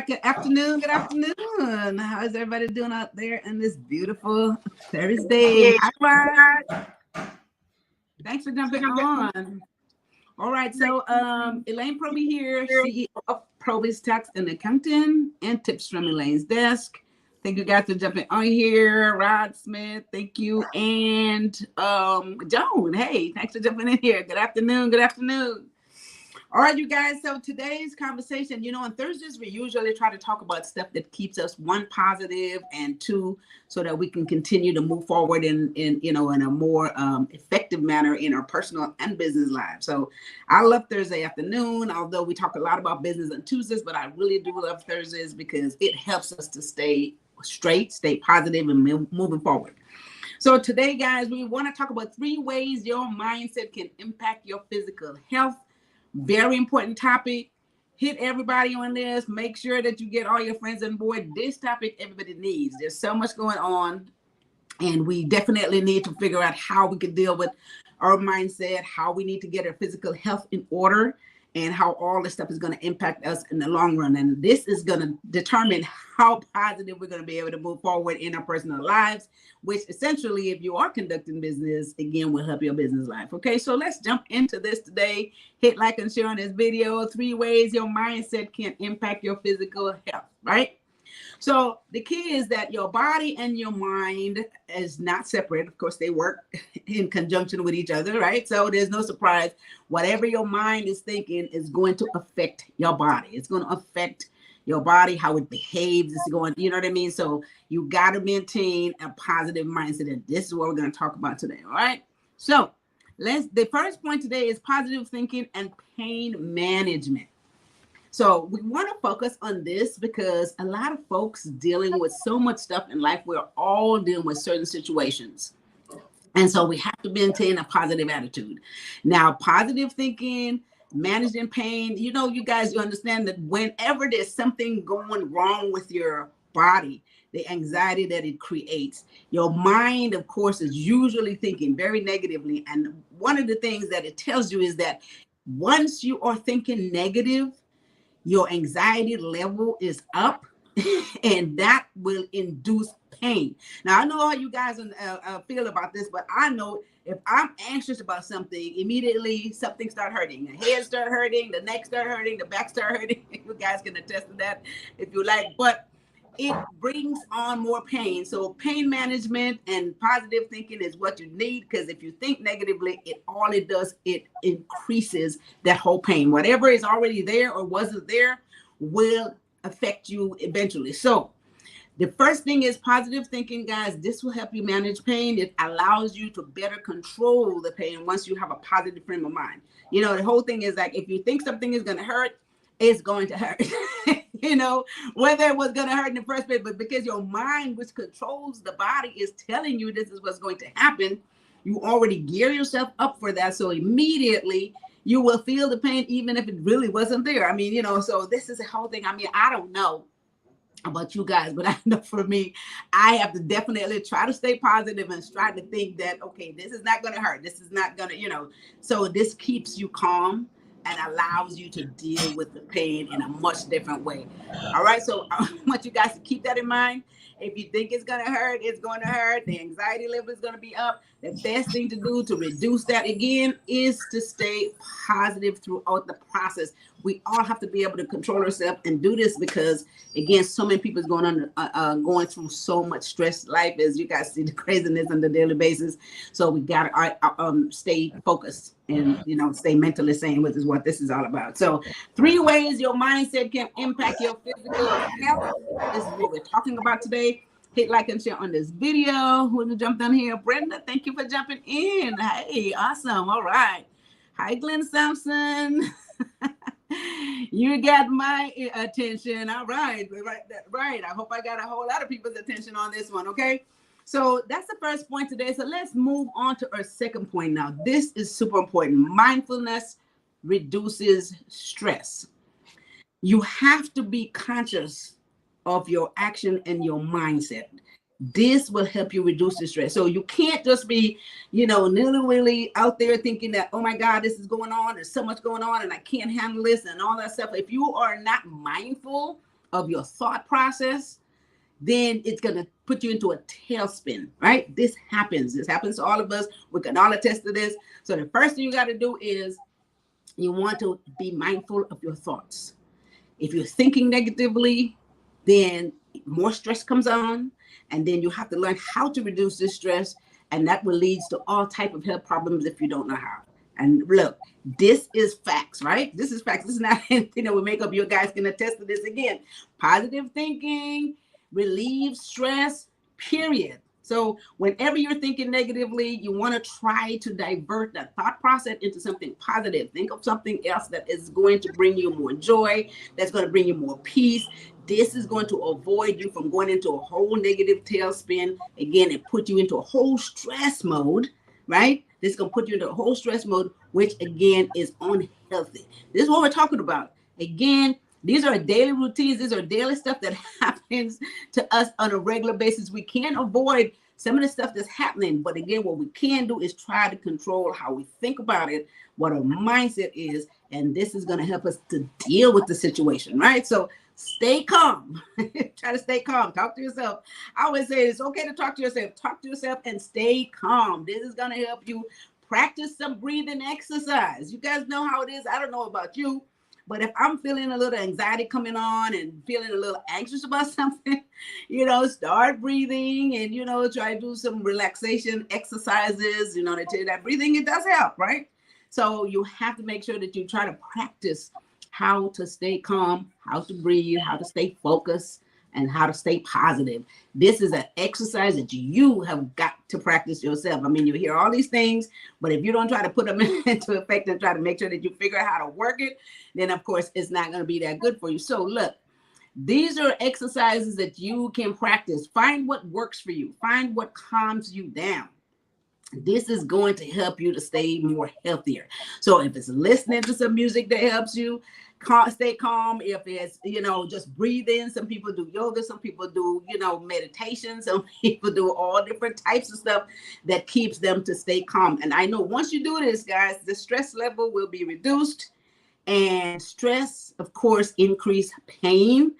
right, good afternoon. Good afternoon. How is everybody doing out there in this beautiful Thursday? Hi, Rod. Thanks for jumping on. All right, so Elaine Proby here, CEO of PROBY'S Tax and Accounting, and tips from Elaine's desk. Thank you guys for jumping on here. Rod Smith, thank you. And Joan, hey, thanks for jumping in here. Good afternoon. Good afternoon. All right, you guys. So today's conversation, on Thursdays, we usually try to talk about stuff that keeps us, one, positive, and two, so that we can continue to move forward in a more effective manner in our personal and business lives. So I love Thursday afternoon, although we talk a lot about business on Tuesdays, but I really do love Thursdays because it helps us to stay straight, stay positive, and moving forward. So today, guys, we want to talk about 3 ways your mindset can impact your physical health. Very important topic. Hit everybody on this. Make sure that you get all your friends on board. This topic everybody needs. There's so much going on, and we definitely need to figure out how we can deal with our mindset, how we need to get our physical health in order, and how all this stuff is going to impact us in the long run. And this is going to determine how positive we're going to be able to move forward in our personal lives, which essentially, if you are conducting business, again, will help your business life. Okay, so let's jump into this today. Hit like and share on this video. 3 ways your mindset can impact your physical health, right? So the key is that your body and your mind is not separate. Of course, they work in conjunction with each other, right? So there's no surprise. Whatever your mind is thinking is going to affect your body. It's going to affect your body, how it behaves. It's going, you know what I mean? So you got to maintain a positive mindset. And this is what we're going to talk about today, all right? So the first point today is positive thinking and pain management. So we want to focus on this because a lot of folks dealing with so much stuff in life, we're all dealing with certain situations. And so we have to maintain a positive attitude. Now, positive thinking, managing pain, you guys, you understand that whenever there's something going wrong with your body, the anxiety that it creates, your mind, of course, is usually thinking very negatively. And one of the things that it tells you is that once you are thinking negative, your anxiety level is up, and that will induce pain. Now, I know how you guys feel about this, but I know if I'm anxious about something, immediately something start hurting. The head start hurting, the neck start hurting, the back start hurting. You guys can attest to that if you like, but it brings on more pain. So pain management and positive thinking is what you need, because if you think negatively, all it does, it increases that whole pain. Whatever is already there or wasn't there will affect you eventually. So the first thing is positive thinking, guys. This will help you manage pain. It allows you to better control the pain once you have a positive frame of mind. The whole thing is like, if you think something is going to hurt, it's going to hurt. Whether it was going to hurt in the first place, but because your mind, which controls the body, is telling you this is what's going to happen, you already gear yourself up for that. So immediately you will feel the pain, even if it really wasn't there. I mean, so this is the whole thing. I mean, I don't know about you guys, but I know for me, I have to definitely try to stay positive and try to think that, okay, this is not going to hurt. This is not going to, so this keeps you calm and allows you to deal with the pain in a much different way. All right, so I want you guys to keep that in mind. If you think it's going to hurt, it's going to hurt. The anxiety level is going to be up. The best thing to do to reduce that, again, is to stay positive throughout the process. We all have to be able to control ourselves and do this because, again, so many people is going through so much stress. Life, as you guys see, the craziness on the daily basis. So we got to stay focused and, stay mentally sane, which is what this is all about. So 3 ways your mindset can impact your physical health. This is what we're talking about today. Hit like and share on this video. Who jumped on here? Brenda, thank you for jumping in. Hey, awesome. All right. Hi, Glenn Sampson. You got my attention. All right. Right. I hope I got a whole lot of people's attention on this one. Okay. So that's the first point today. So let's move on to our second point now. This is super important. Mindfulness reduces stress. You have to be conscious of your action and your mindset. This will help you reduce the stress. So you can't just be, nilly-willy out there thinking that, oh my God, this is going on. There's so much going on and I can't handle this and all that stuff. If you are not mindful of your thought process, then it's going to put you into a tailspin, right? This happens to all of us. We can all attest to this. So the first thing you got to do is you want to be mindful of your thoughts. If you're thinking negatively, then more stress comes on, and then you have to learn how to reduce this stress, and that will lead to all type of health problems if you don't know how. And look, this is facts, right? This is facts. This is not anything that we make up. You guys can attest to this again. Positive thinking relieves stress, period. So whenever you're thinking negatively, you want to try to divert that thought process into something positive. Think of something else that is going to bring you more joy, that's going to bring you more peace. This is going to avoid you from going into a whole negative tailspin. Again, it puts you into a whole stress mode, right? This is going to put you into a whole stress mode, which again is unhealthy. This is what we're talking about. Again, these are daily routines. These are daily stuff that happens to us on a regular basis. We can't avoid some of the stuff that's happening. But again, what we can do is try to control how we think about it, what our mindset is. And this is going to help us to deal with the situation, right? So stay calm. Try to stay calm. Talk to yourself. I always say it's okay to talk to yourself. Talk to yourself and stay calm. This is going to help you practice some breathing exercise. You guys know how it is. I don't know about you, but if I'm feeling a little anxiety coming on and feeling a little anxious about something, start breathing and, try to do some relaxation exercises. They tell you that breathing, it does help, right? So you have to make sure that you try to practice how to stay calm, how to breathe, how to stay focused, and how to stay positive. This is an exercise that you have got to practice yourself. I mean, you hear all these things, but if you don't try to put them into effect and try to make sure that you figure out how to work it, then of course it's not going to be that good for you. So look, these are exercises that you can practice. Find what works for you. Find what calms you down. This is going to help you to stay more healthier. So if it's listening to some music that helps you stay calm, if it's, just breathe in, some people do yoga, some people do, meditation, some people do all different types of stuff that keeps them to stay calm. And I know once you do this, guys, the stress level will be reduced, and stress, of course, increase pain.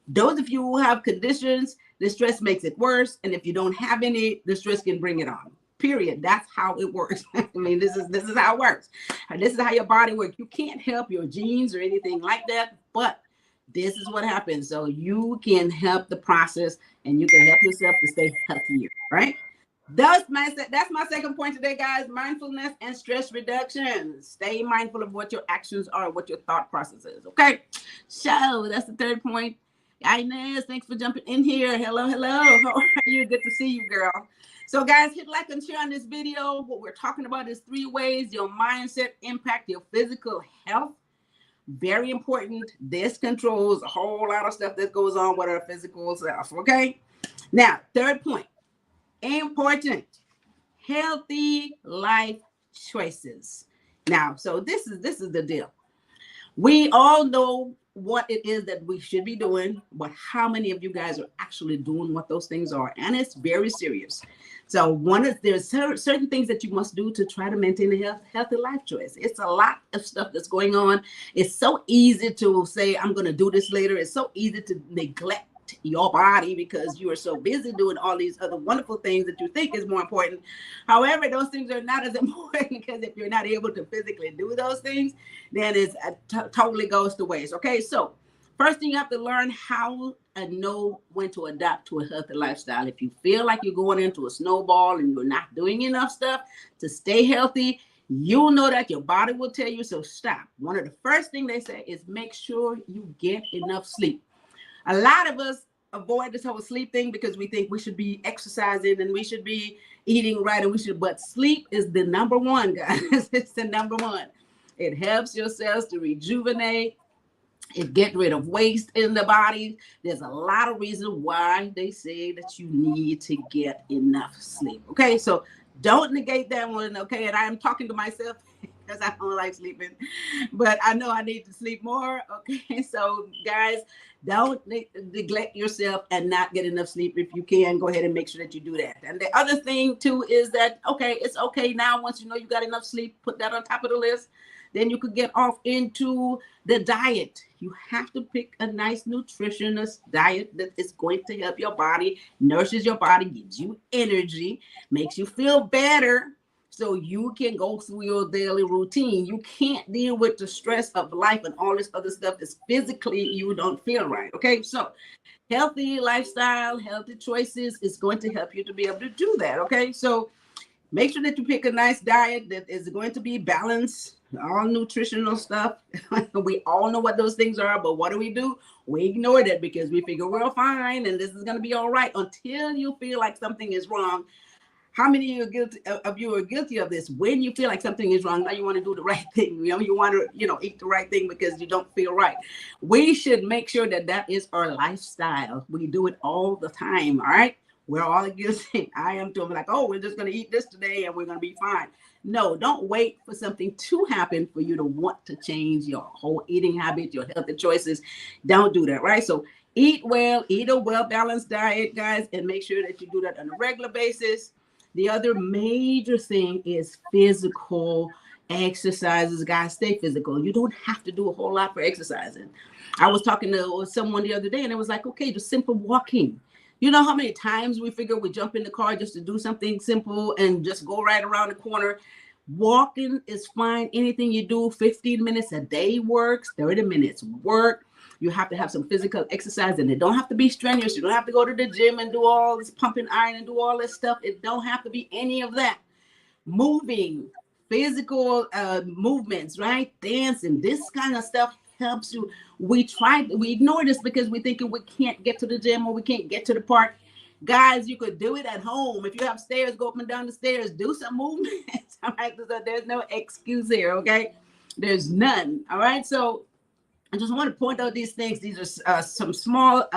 Those of you who have conditions, the stress makes it worse. And if you don't have any, the stress can bring it on. Period. That's how it works. I mean, this is how it works. And this is how your body works. You can't help your genes or anything like that, but this is what happens. So you can help the process, and you can help yourself to stay healthier, right? That's my second point today, guys. Mindfulness and stress reduction. Stay mindful of what your actions are, what your thought process is. Okay. So that's the third point. Inez, thanks for jumping in here. Hello. How are you? Good to see you, girl. So guys, hit like and share on this video. What we're talking about is 3 ways your mindset impact your physical health. Very important. This controls a whole lot of stuff that goes on with our physical self. Okay. Now, third point, important, healthy life choices. Now, so this is the deal. We all know what it is that we should be doing, but how many of you guys are actually doing what those things are? And it's very serious. So there's certain things that you must do to try to maintain a healthy life choice. It's a lot of stuff that's going on. It's so easy to say, I'm going to do this later. It's so easy to neglect your body because you are so busy doing all these other wonderful things that you think is more important. However, those things are not as important, because if you're not able to physically do those things, then it totally goes to waste. Okay, so first thing, you have to learn how and know when to adapt to a healthy lifestyle. If you feel like you're going into a snowball and you're not doing enough stuff to stay healthy, you'll know that your body will tell you, so stop. One of the first things they say is make sure you get enough sleep. A lot of us avoid this whole sleep thing because we think we should be exercising and we should be eating right, and but sleep is the number one, guys. It's the number one. It helps your cells to rejuvenate. It gets rid of waste in the body. There's a lot of reasons why they say that you need to get enough sleep. Okay, so don't negate that one. Okay, and I am talking to myself because I don't like sleeping, but I know I need to sleep more. Okay, so guys, don't neglect yourself and not get enough sleep. If you can, go ahead and make sure that you do that. And the other thing too is that, okay, it's okay now, once you know you got enough sleep, put that on top of the list. Then you could get off into the diet. You have to pick a nice nutritionist diet that is going to help your body, nourishes your body, gives you energy, makes you feel better, so you can go through your daily routine. You can't deal with the stress of life and all this other stuff that's physically you don't feel right. Okay, so healthy lifestyle, healthy choices is going to help you to be able to do that. Okay, so make sure that you pick a nice diet that is going to be balanced, all nutritional stuff. We all know what those things are, but what do? We ignore that because we figure we're fine and this is going to be all right until you feel like something is wrong. How many of you are guilty of this? When you feel like something is wrong, now you want to do the right thing. You want to, eat the right thing because you don't feel right. We should make sure that that is our lifestyle. We do it all the time. All right. We're all guilty. I am too. I'm like, oh, we're just going to eat this today and we're going to be fine. No, don't wait for something to happen for you to want to change your whole eating habit, your healthy choices. Don't do that. Right. So eat well, eat a well-balanced diet, guys, and make sure that you do that on a regular basis. The other major thing is physical exercises. Guys, stay physical. You don't have to do a whole lot for exercising. I was talking to someone the other day and it was like, okay, just simple walking. You know how many times we figure we jump in the car just to do something simple and just go right around the corner? Walking is fine. Anything you do, 15 minutes a day works, 30 minutes work. You have to have some physical exercise and it don't have to be strenuous. You don't have to go to the gym and do all this pumping iron and do all this stuff. It don't have to be any of that. Moving, physical movements, right? Dancing, this kind of stuff helps you. We ignore this because we think we can't get to the gym or we can't get to the park. Guys, you could do it at home. If you have stairs, go up and down the stairs, do some movements. All right, so there's no excuse here, okay? There's none. All right, so I just want to point out these things. These are some small,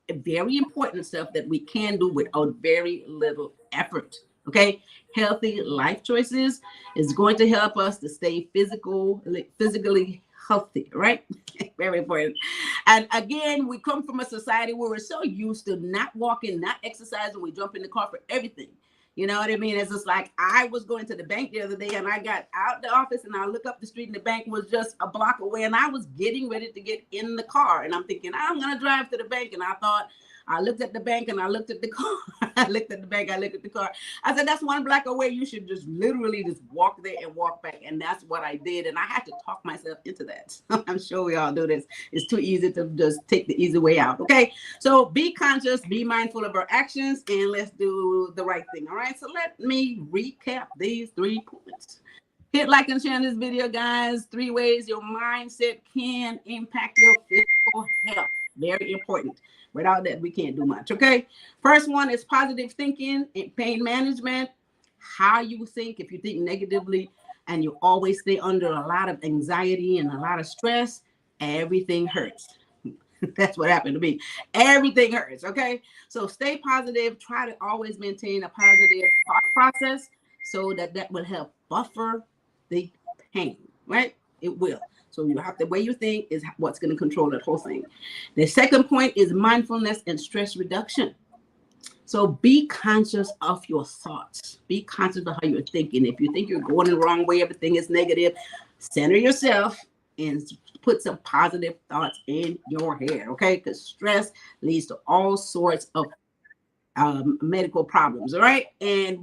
very important stuff that we can do without very little effort. Okay, healthy life choices is going to help us to stay physically healthy, right? Very important. And again, we come from a society where we're so used to not walking, not exercising. We jump in the car for everything. You know what I mean? It's just like I was going to the bank the other day and I got out the office and I look up the street and the bank was just a block away and I was getting ready to get in the car and I'm thinking, I'm going to drive to the bank. And I looked at the bank and I looked at the car. I looked at the bank, I looked at the car. I said, that's one block away. You should just literally just walk there and walk back. And that's what I did. And I had to talk myself into that. I'm sure we all do this. It's too easy to just take the easy way out. Okay. So be conscious, be mindful of our actions, and let's do the right thing. All right. So let me recap these 3 points. Hit like and share this video, guys. 3 ways your mindset can impact your physical health. Very important. Without that, we can't do much. Okay. First one is positive thinking and pain management. How you think. If you think negatively and you always stay under a lot of anxiety and a lot of stress, everything hurts. That's what happened to me. Everything hurts. Okay. So stay positive. Try to always maintain a positive thought process so that will help buffer the pain, right? It will. So you have the way you think is what's going to control that whole thing. The second point is mindfulness and stress reduction. So be conscious of your thoughts. Be conscious of how you're thinking. If you think you're going the wrong way, everything is negative, center yourself and put some positive thoughts in your head, okay? Because stress leads to all sorts of medical problems, all right? And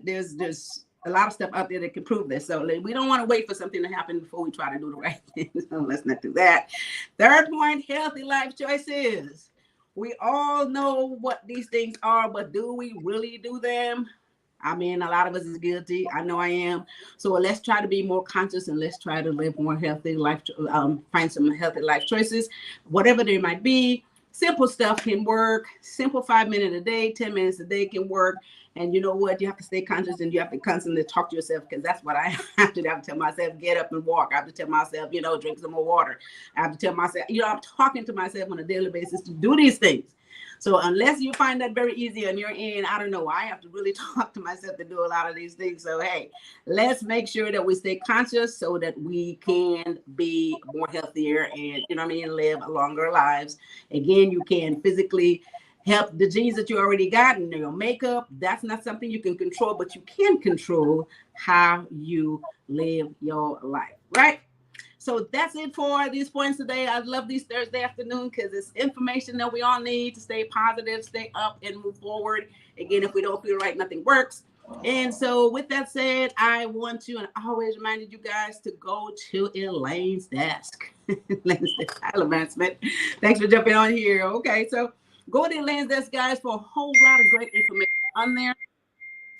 there's a lot of stuff out there that can prove this. So we don't want to wait for something to happen before we try to do the right thing. So let's not do that. Third point, healthy life choices. We all know what these things are, but do we really do them? I mean, a lot of us is guilty. I know I am. So let's try to be more conscious and let's try to live more healthy life, find some healthy life choices, whatever they might be. Simple stuff can work. Simple 5 minutes a day, 10 minutes a day can work. And you know what? You have to stay conscious and you have to constantly talk to yourself because that's what I have to do. I have to tell myself, get up and walk. I have to tell myself, drink some more water. I have to tell myself, I'm talking to myself on a daily basis to do these things. So unless you find that very easy on your end, I don't know. I have to really talk to myself to do a lot of these things. So, hey, let's make sure that we stay conscious so that we can be more healthier and, live longer lives. Again, you can physically help the genes that you already got in your makeup. That's not something you can control, but you can control how you live your life. right? So that's it for these points today. I love these Thursday afternoon because it's information that we all need to stay positive, stay up, and move forward. Again, if we don't feel right, nothing works. And so with that said, I want to, and I always reminded you guys to go to Elaine's desk. Elaine's desk. Hi, LeVance Smith. Thanks for jumping on here. Okay, so go to Elaine's desk, guys, for a whole lot of great information on there.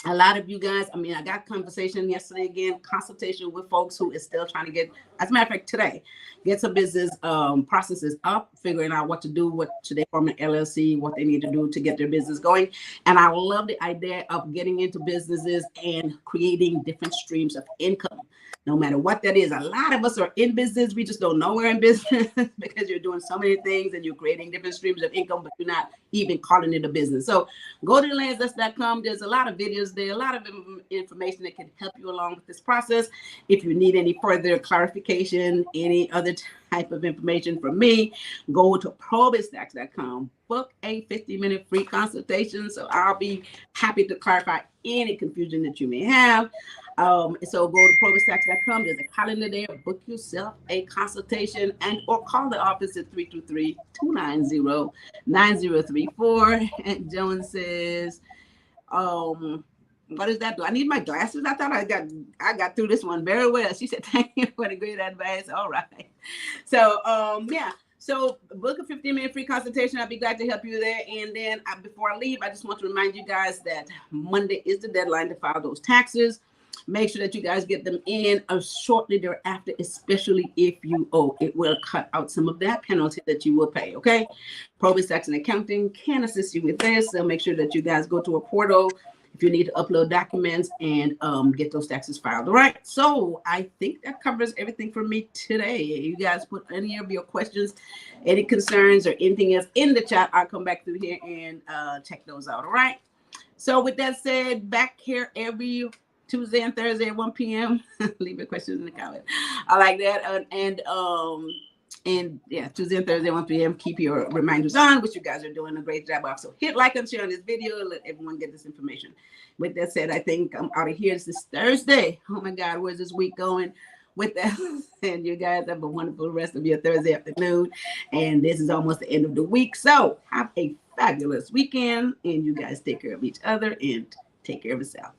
A lot of you guys, I mean, I got conversation yesterday again, consultation with folks who is still trying to get, as a matter of fact, today, get some business processes up, figuring out what to do, what should they form an LLC, what they need to do to get their business going. And I love the idea of getting into businesses and creating different streams of income. No matter what that is, a lot of us are in business. We just don't know we're in business because you're doing so many things and you're creating different streams of income, but you're not even calling it a business. So go to landsdesk.com. There's a lot of videos there, a lot of information that can help you along with this process. If you need any further clarification, any other type of information from me, go to PROBY'S.com. Book a 50-minute free consultation. So I'll be happy to clarify any confusion that you may have. So go to PROBY'S.com. There's a calendar there. Book yourself a consultation and or call the office at 323-290-9034. And Joan says, what does that do? I need my glasses. I thought I got through this one very well. She said, thank you for the great advice. All right. So yeah. So book a 15-minute free consultation. I'll be glad to help you there. And then before I leave, I just want to remind you guys that Monday is the deadline to file those taxes. Make sure that you guys get them in shortly thereafter, especially if you owe. It will cut out some of that penalty that you will pay, okay? PROBY'S Tax and Accounting can assist you with this, so make sure that you guys go to a portal if you need to upload documents and get those taxes filed, all right? So I think that covers everything for me today. You guys put any of your questions, any concerns, or anything else in the chat. I'll come back through here and check those out, all right? So with that said, back here every Tuesday and Thursday at 1 p.m. Leave your questions in the comment. I like that. And yeah, Tuesday and Thursday at 1 p.m. Keep your reminders on, which you guys are doing a great job of. So hit like and share on this video. Let everyone get this information. With that said, I think I'm out of here. It's this Thursday. Oh my God, where's this week going? With that, and you guys have a wonderful rest of your Thursday afternoon. And this is almost the end of the week. So have a fabulous weekend. And you guys take care of each other and take care of yourself.